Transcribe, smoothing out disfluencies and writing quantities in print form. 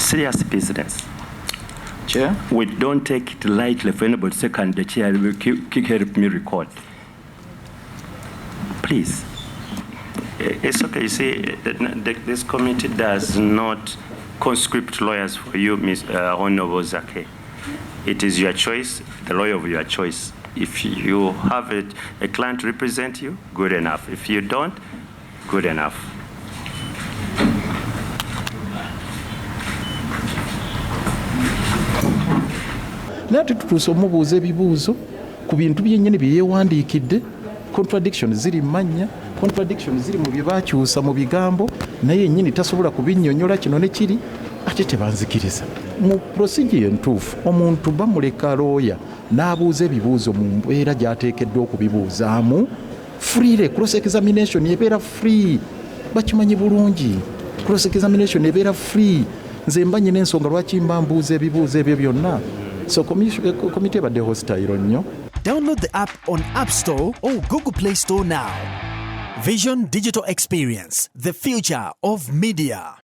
serious business. Chair? We don't take it lightly if anybody second the chair will help me record. Please. It's okay. You see, this committee does not conscript lawyers for you, Ms. Honorable Zaake. It is your choice, the lawyer of your choice. If you have a client to represent you, good enough. If you don't, good enough. Nati tutuuse omubuuza ebibuuzo ku bintu byennyini bye yeewandiikidde. Contradiction ziri manya, contradiction ziri mu bye baakyusa mu bigambo, naye yennyini tasobola kubinnyonnyola kino ne kiri, ate tebanzikiriza. Mu procedure entuufu omuntu bamuleka looya n'abuuza ebibuuzo mu mbeera gy'ateekeddwa okubibuuzaamu freely. Cross examination ebeera free, bakimanyi bulungi. Cross examination ebeera free. Nze mba nnyina ensonga lwaki mba mbuuza ebibuuzo ebyo byonna. So committee ebadde hostile nnyo. Download the app on App Store or Google Play Store now. Vision Digital Experience, the future of media.